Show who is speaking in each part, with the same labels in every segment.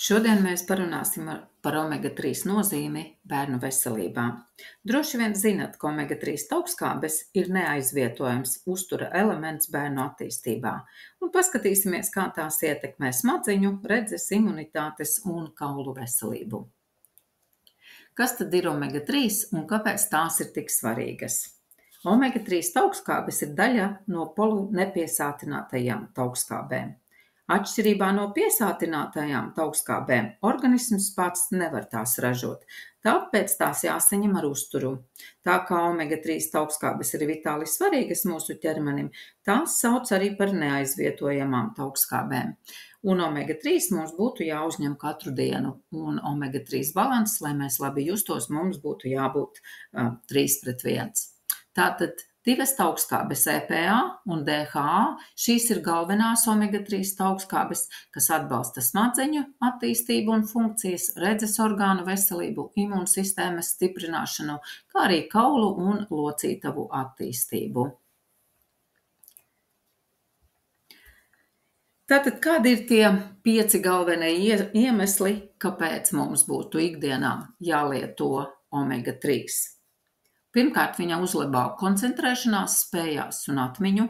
Speaker 1: Šodien mēs parunāsim par omega-3 nozīmi bērnu veselībā. Droši vien zinat, ka omega-3 augstskābes ir neaizvietojams uztura elements bērnu attīstībā, un paskatīsimies, kā tās ietekmē smadziņu, redzes, imunitātes un kaulu veselību. Kas tad ir omega-3 un kāpēc tās ir tik svarīgas? Omega-3 augstskābes ir daļa no polinepiesātinātajām augstskābēm. Atšķirībā no piesātinātajām augstskābēm, organisms pats nevar tās ražot, tāpēc tās jāsaņem ar uzturu. Tā kā omega-3 augstskābes ir vitāli svarīgas mūsu ķermenim, tās sauc arī par neaizvietojamām augstskābēm. Un omega-3 mums būtu jāuzņem katru dienu, un omega-3 balanss, lai mēs labi justos, mums būtu jābūt 3:1. Tātad divas augstskābes EPA un DHA, šīs ir galvenās omega-3 augstskābes, kas atbalsta smadzeņu attīstību un funkcijas, redzes orgānu veselību, imūnsistēmas stiprināšanu, kā arī kaulu un locītavu attīstību. Tātad, kādi ir tie 5 galvenie iemesli, kāpēc mums būtu ikdienā jālieto omega-3? Pirmkārt, viņa uzlabo koncentrēšanās spējās un atmiņu,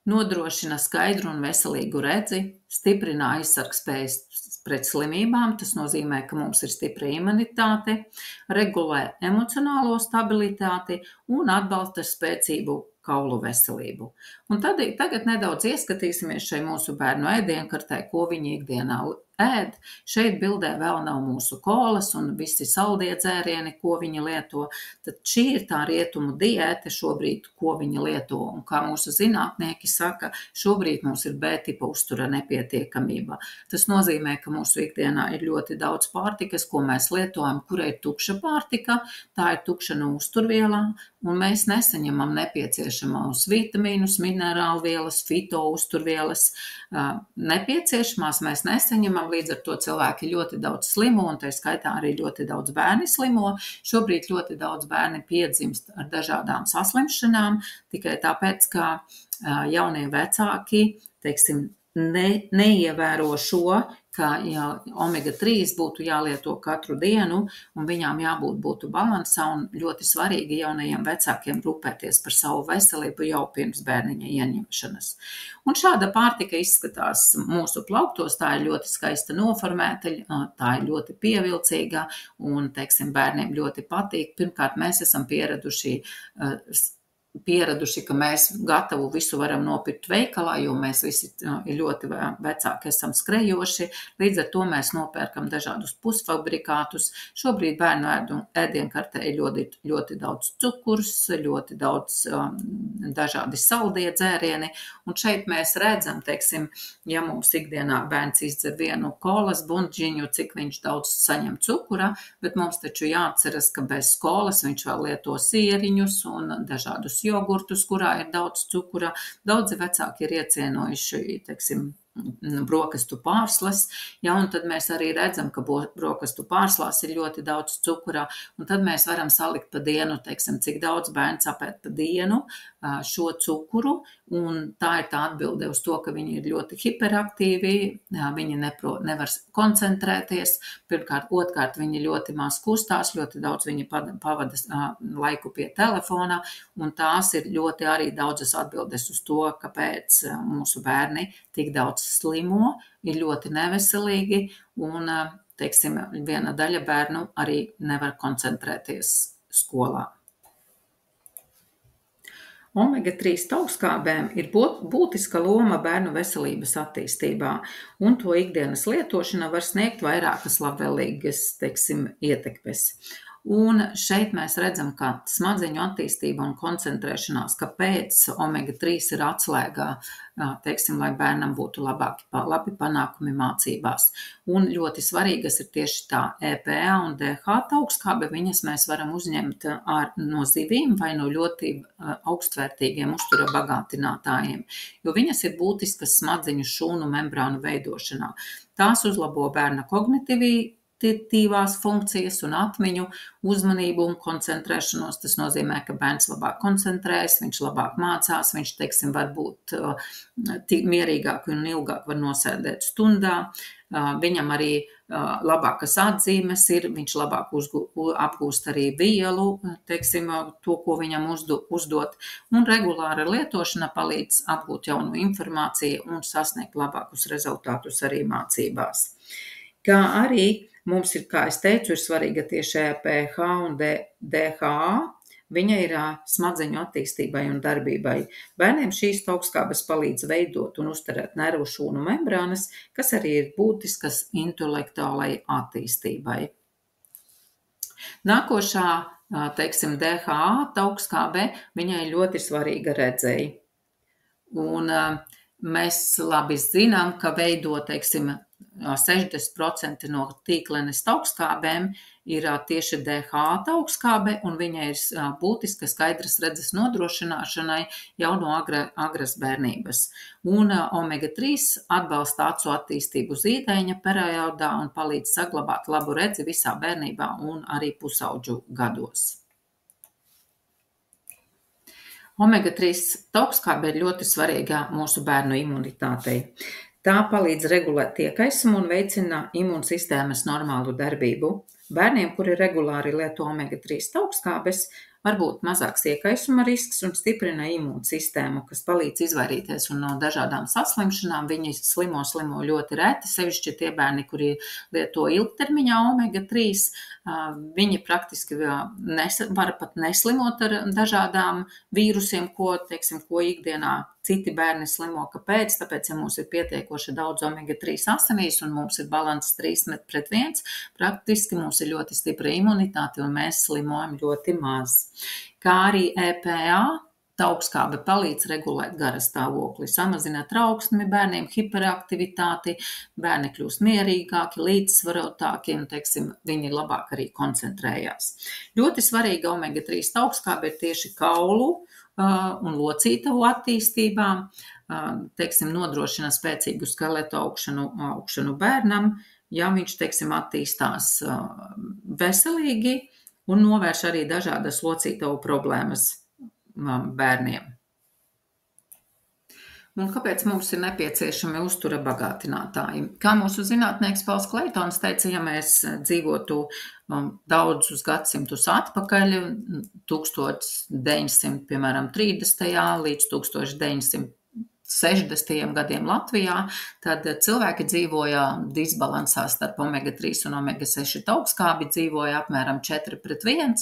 Speaker 1: nodrošina skaidru un veselīgu redzi, stiprina aizsargspējas pret slimībām, tas nozīmē, ka mums ir stipra imunitāte, regulē emocionālo stabilitāti un atbalsta spēcīgu kaulu veselību. Un tagad nedaudz ieskatīsimies šai mūsu bērnu ēdienkartē, ko viņi ikdienā ēd. Šeit bildē vēl nav mūsu kolas un visi saldie dzērieni, ko viņi lieto. Tad šī ir tā rietumu diēta šobrīd, ko viņi lieto. Un kā mūsu zinātnieki saka, šobrīd mums ir B-tipa uztura nepietiekamība. Tas nozīmē, ka mūsu ikdienā ir ļoti daudz pārtikas, ko mēs lietojam, kura ir tukša pārtika, tā ir tukša no uzturvielām, un mēs nesaņemam nepieciešamos vitamīnus, minerālvielas, fito uzturvielas. Nepieciešamās mēs nesaņemam, līdz ar to cilvēki ļoti daudz slimo, un tā skaitā arī ļoti daudz bērni slimo. Šobrīd ļoti daudz bērni piedzimst ar dažādām saslimšanām, tikai tāpēc, ka jaunie vecāki, neievēro šo, ka omega-3 būtu jālieto katru dienu, un viņām būtu balansā, un ļoti svarīgi jaunajiem vecākiem rūpēties par savu veselību jau pirms bērniņa ieņemšanas. Un šāda pārtika izskatās mūsu plauktos, tā ir ļoti skaista noformēta, tā ir ļoti pievilcīga, un, bērniem ļoti patīk. Pirmkārt, mēs esam pieraduši, ka mēs gatavu visu varam nopirkt veikalā, jo mēs visi ļoti vecāki esam skrejoši, līdz ar to mēs nopērkam dažādus pusfabrikātus. Šobrīd bērnu ēdienkartē ir ļoti daudz cukurs, ļoti daudz dažādi saldie dzērieni, un šeit mēs redzam, ja mums ikdienā bērns izdzer vienu kolas buļģiņu, cik viņš daudz saņem cukura, bet mums taču jāatceras, ka bez kolas viņš vēl lieto sieriņus un dažādus jogurtus, kurā ir daudz cukura. Daudzi vecāki ir iecienojuši, brokastu pārslas, un tad mēs arī redzam, ka brokastu pārslās ir ļoti daudz cukura, un tad mēs varam salikt pa dienu, cik daudz bērns apēd pa dienu šo cukuru, un tā ir tā atbilde uz to, ka viņi ir ļoti hiperaktīvi, viņi nevar koncentrēties, pirmkārt, otrkārt, viņi ļoti maz kustās, ļoti daudz viņi pavada laiku pie telefona, un tās ir ļoti arī daudzas atbildes uz to, kāpēc mūsu bērni tik daudz slimo, ir ļoti neveselīgi, un, viena daļa bērnu arī nevar koncentrēties skolā. Omega-3 augstskābēm ir būtiska loma bērnu veselības attīstībā, un to ikdienas lietošana var sniegt vairākas labvēlīgas, ietekmes. Un šeit mēs redzam, ka smadzeņu attīstība un koncentrēšanās, kāpēc omega-3 ir atslēgā, lai bērnam būtu labi panākumi mācībās. Un ļoti svarīgas ir tieši tā EPA un DHA augstskābe, viņas mēs varam uzņemt no zivīm vai no ļoti augstvērtīgiem uztura bagātinātājiem, jo viņas ir būtiskas smadzeņu šūnu membrānu veidošanā. Tās uzlabo bērna kognitīvās funkcijas un atmiņu, uzmanību un koncentrēšanos. Tas nozīmē, ka bērns labāk koncentrējas, viņš labāk mācās, viņš, teiksim, var būt mierīgāk un ilgāk var nosēdēt stundā. Viņam arī labākas atzīmes ir, viņš labāk apgūst arī vielu, teiksim, to, ko viņam uzdot, un regulāra lietošana palīdz apgūt jaunu informāciju un sasniegt labākus rezultātus arī mācībās. Kā arī mums ir, kā es teicu, ir svarīga tieši EPH un DHA. Viņa ir smadzeņu attīstībai un darbībai. Bērniem šīs augstskābes palīdz veidot un uzturēt nervu šūnu membrānas, kas arī ir būtiskas intelektuālai attīstībai. Nākošā, teiksim, DHA augstskābe, viņai ļoti svarīga redzei. Un mēs labi zinām, ka veido, teiksim, 60% no tīklenes augstskābēm ir tieši DHA augstskābe, un viņa ir būtiska skaidras redzes nodrošināšanai jau no agras bērnības. Un omega-3 atbalsta acu attīstību zīdaiņa periodā un palīdz saglabāt labu redzi visā bērnībā un arī pusaudžu gados. Omega-3 augstskābe ir ļoti svarīga mūsu bērnu imunitātei. Tā palīdz regulēt iekaisumu un veicina imūnsistēmas normālu darbību. Bērniem, kuri regulāri lieto omega-3 augstskābes, var būt mazāks iekaisuma risks un stiprina imūnsistēmu, kas palīdz izvairīties no dažādām saslimšanām. Viņi slimo ļoti reti, sevišķi tie bērni, kuri lieto ilgtermiņā omega-3. Viņi praktiski var pat neslimot ar dažādām vīrusiem, ko ikdienā citi bērni slimo. Kāpēc? Tāpēc, ja mums ir pietiekoši daudz omega-3 asinīs un mums ir balanss 3:1, praktiski mums ir ļoti stipra imunitāte un mēs slimojam ļoti maz. Kā arī EPA augstskābe palīdz regulēt gara stāvokli, samazina trauksmi bērniem, hiperaktivitāti, bērni kļūst mierīgāki, līdzsvarotāki un, teiksim, viņi labāk arī koncentrējās. Ļoti svarīga omega-3 augstskābe ir tieši kaulu un locītavu attīstībā, teiksim, nodrošina spēcīgu skeletu augšanu bērnam, ja viņš, teiksim, attīstās veselīgi un novērš arī dažādas locītavu problēmas bērniem. Un kāpēc mums ir nepieciešami uztura bagātinātāji? Kā mūsu zinātnieks Pauls Kleitons teica, ja mēs dzīvotu daudzus gadsimtus atpakaļ, 1930. līdz 1960. gadiem Latvijā, tad cilvēki dzīvoja disbalansā starp omega-3 un omega-6 augstskābi, dzīvoja apmēram 4:1,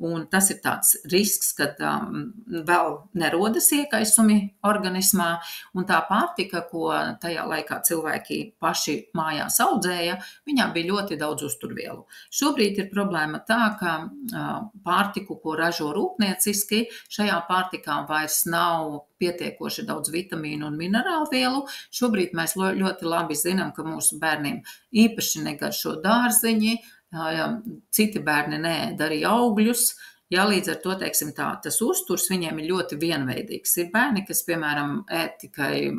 Speaker 1: un tas ir tāds risks, kad vēl nerodas iekaisumi organismā, un tā pārtika, ko tajā laikā cilvēki paši mājās audzēja, viņā bija ļoti daudz uzturvielu. Šobrīd ir problēma tā, ka pārtiku, ko ražo rūpnieciski, šajā pārtikā vairs nav pietiekoši daudz vitamīnu un minerālu vielu. Šobrīd mēs ļoti labi zinām, ka mūsu bērniem īpaši negaršo dārzeņi, citi bērni neēd arī augļus. Jā, līdz ar to, teiksim, tas uzturs viņiem ir ļoti vienveidīgs. Ir bērni, kas, piemēram, ēd tikai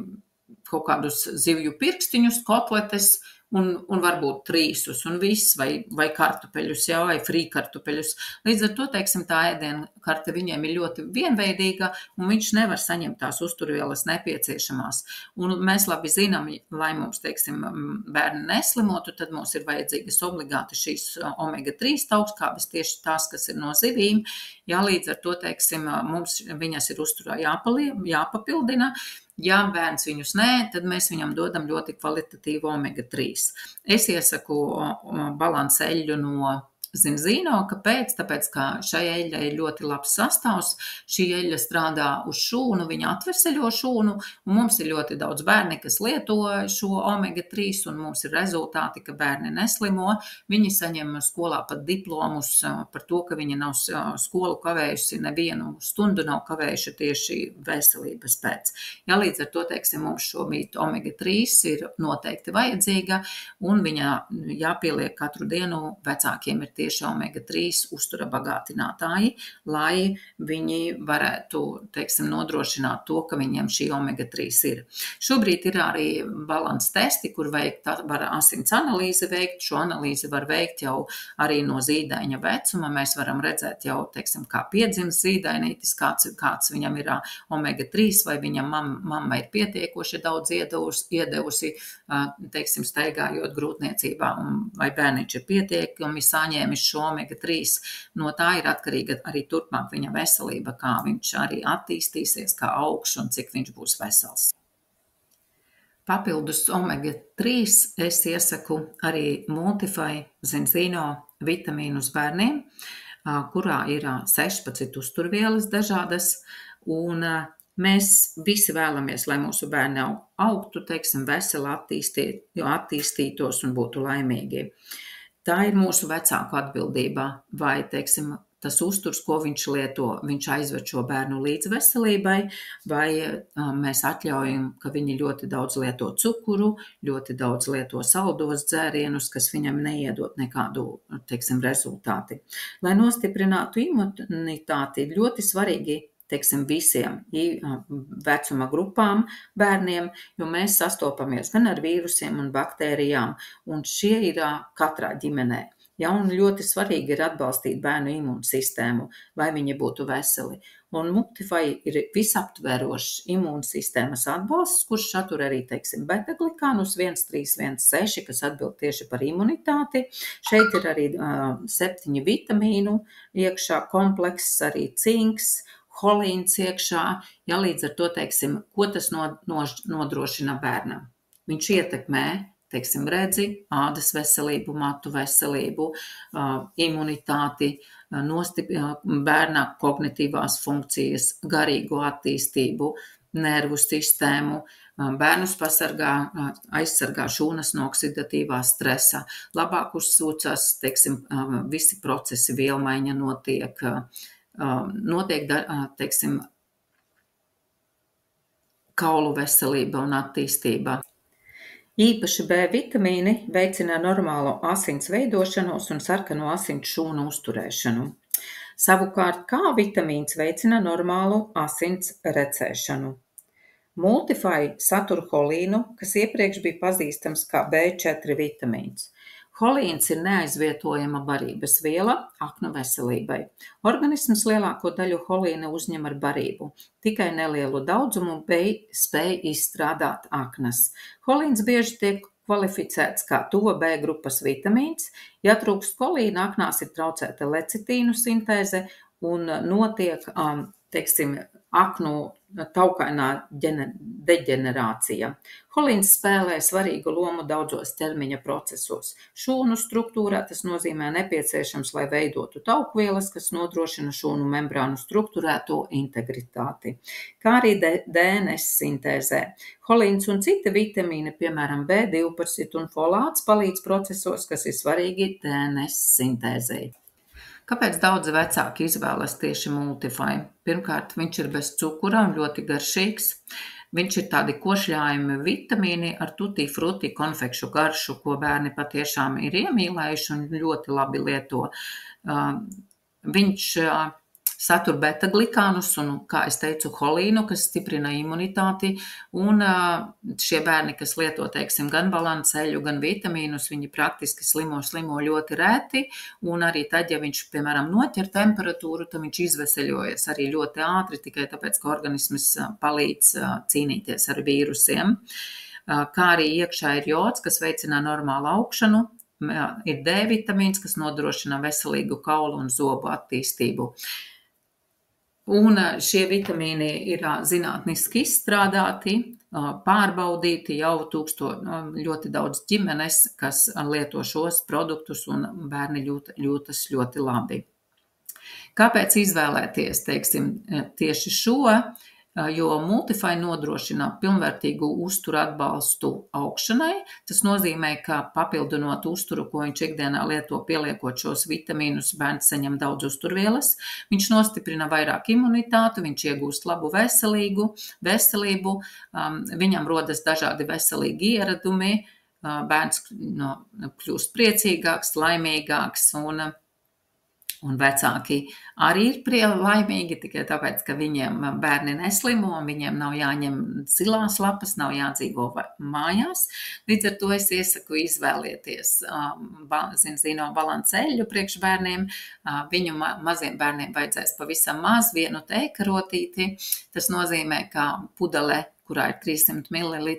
Speaker 1: kaut kādus zivju pirkstiņus, kotletes un varbūt trīsus un viss, vai kartupeļus, jā, vai frīkartupeļus. Līdz ar to, teiksim, tā ēdiena karte viņiem ir ļoti vienveidīga, un viņš nevar saņemt tās uzturvielas nepieciešamās. Un mēs labi zinām, lai mums, teiksim, bērni neslimotu, tad mums ir vajadzīgas obligāti šīs omega-3 augstskābes, tieši tās, kas ir no zivīm. Jā, līdz ar to, teiksim, mums viņas ir uzturā jāpapildina. Ja bērns viņus nē, tad mēs viņam dodam ļoti kvalitatīvu omega-3. Es iesaku balanseļu no zinzīno. Kāpēc? Tāpēc, ka šai eļļai ir ļoti labs sastāvs. Šī eļļa strādā uz šūnu, viņa atveseļo šūnu, un mums ir ļoti daudz bērni, kas lieto šo omega-3, un mums ir rezultāti, ka bērni neslimo. Viņi saņem skolā pat diplomus par to, ka viņi nav skolu kavējusi, nevienu stundu nav kavējuši tieši veselības pēc. Ja līdz ar to, teiksim, mums šo omega-3 ir noteikti vajadzīga, un viņa jāpieliek katru dienu. Vecākiem ir tieši omega-3 uztura bagātinātāji, lai viņi varētu, teiksim, nodrošināt to, ka viņiem šī omega-3 ir. Šobrīd ir arī balans testi, kur var asins analīzi veikt. Šo analīzi var veikt jau arī no zīdaiņa vecuma. Mēs varam redzēt jau, teiksim, kā piedzimst zīdainītis, kāds viņam ir omega-3, vai viņam mamma ir pietiekoši daudz iedevusi, teiksim, staigājot grūtniecībā, vai bērniņš ir pietiekami saņēmis šo omega-3. No tā ir atkarīga arī turpmāk viņa veselība, kā viņš arī attīstīsies, kā augs un cik viņš būs vesels. Papildus omega-3 es iesaku arī Multify Zinzino vitamīnus bērniem, kurā ir 16 uzturvielas dažādas, un mēs visi vēlamies, lai mūsu bērni augtu, teiksim, veseli attīstītos un būtu laimīgi. Tā ir mūsu vecāku atbildība, vai, teiksim, tas uzturs, ko viņš lieto, viņš aizved šo bērnu līdz veselībai, vai mēs atļaujam, ka viņi ļoti daudz lieto cukuru, ļoti daudz lieto saldos dzērienus, kas viņam neiedot nekādu, teiksim, rezultāti. Lai nostiprinātu imunitāti, ļoti svarīgi, teiksim, visiem vecuma grupām bērniem, jo mēs sastopamies gan ar vīrusiem un baktērijām, un šie ir katrā ģimenē. Ja, un ļoti svarīgi ir atbalstīt bērnu imūnsistēmu, lai viņi būtu veseli. Un Multify ir visaptverošs imūnsistēmas atbalsts, kurš satur arī, teiksim, beta-glikānus 1,3,1,6, kas atbild tieši par imunitāti. Šeit ir arī 7 vitamīnu iekšā komplekss, arī cinks, holīns iekšā. Ja, līdz ar to, teiksim, ko tas nodrošina bērnam? Viņš ietekmē, teiksim, redzi, ādas veselību, matu veselību, imunitāti, bērna kognitīvās funkcijas, garīgo attīstību, nervu sistēmu, bērnus aizsargā šūnas no oksidatīvā stresa, labāk uzsūcas, teiksim, visi procesi, vielmaiņa notiek, teiksim, kaulu veselība un attīstība. Īpaši B vitamīni veicina normālo asins veidošanos un sarkano asins šūnu uzturēšanu. Savukārt K vitamīns veicina normālu asins recēšanu. Multify satur holīnu, kas iepriekš bija pazīstams kā B4 vitamīns. Holīns ir neaizvietojama barības viela aknu veselībai. Organisms lielāko daļu holīna uzņem ar barību, tikai nelielu daudzumu spēj izstrādāt aknas. Holīns bieži tiek kvalificēts kā tuva B grupas vitamīns. Ja trūkst holīna, aknās ir traucēta lecitīnu sintēze un notiek, teiksim, aknu taukainā deģenerācija. Holīns spēlē svarīgu lomu daudzos ķermeņa procesos. Šūnu struktūrā tas nozīmē nepieciešams, lai veidotu taukvielas, kas nodrošina šūnu membrānu struktūrēto integritāti, kā arī DNS sintēzē. Holīns un citi vitamīni, piemēram B12 un folāts, palīdz procesos, kas ir svarīgi DNS sintēzei. Kāpēc daudzi vecāki izvēlas tieši Multify? Pirmkārt, viņš ir bez cukura un ļoti garšīgs. Viņš ir tādi košļājumi vitamīni ar tutti frutti konfekšu garšu, ko bērni patiešām ir iemīlējuši un ļoti labi lieto. Viņš satur beta-glikānus un, kā es teicu, holīnu, kas stiprina imunitāti, un šie bērni, kas lieto, teiksim, gan balanceļu, gan vitamīnus, viņi praktiski slimo ļoti rēti, un arī tad, ja viņš, piemēram, noķer temperatūru, tad viņš izveseļojas arī ļoti ātri, tikai tāpēc, ka organisms palīdz cīnīties ar vīrusiem. Kā arī iekšā ir jods, kas veicina normālu augšanu, ir D vitamīns, kas nodrošina veselīgu kaulu un zobu attīstību. Un šie vitamīni ir zinātniski izstrādāti, pārbaudīti jau ļoti daudz ģimenes, kas lieto šos produktus, un bērni jūtas ļoti labi. Kāpēc izvēlēties, teiksim, tieši šo? Jo Multify nodrošina pilnvērtīgu uzturu atbalstu augšanai. Tas nozīmē, ka papildinot uzturu, ko viņš ikdienā lieto, pieliekot šos vitamīnus, bērns saņem daudz uzturvielas. Viņš nostiprina vairāk imunitāti, viņš iegūst labu veselību, viņam rodas dažādi veselīgi ieradumi, bērns kļūst priecīgāks, laimīgāks, un Un vecāki arī ir laimīgi tikai tāpēc, ka viņiem bērni neslimo un viņiem nav jāņem zilās lapas, nav jādzīvo mājās. Līdz ar to es iesaku izvēlieties zino balanceļu priekš bērniem. Viņu maziem bērniem vajadzēs pavisam maz, vienu tēkarotīti. Tas nozīmē, ka pudele, kurā ir 300 ml,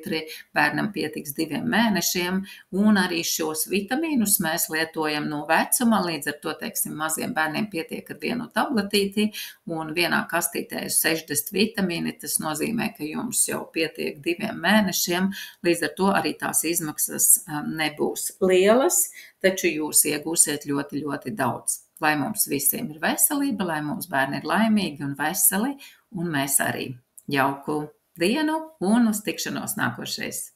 Speaker 1: bērnam pietiks 2 mēnešiem, un arī šos vitamīnus mēs lietojam no vecuma, līdz ar to, teiksim, maziem bērniem pietiek ar vienu tabletīti, un vienā kastītē ir 60 vitamīni, tas nozīmē, ka jums jau pietiek 2 mēnešiem, līdz ar to arī tās izmaksas nebūs lielas, taču jūs iegūsiet ļoti, ļoti daudz. Lai mums visiem ir veselība, lai mums bērni ir laimīgi un veseli, un mēs arī. Jauku dienu un uz tikšanos nākošais!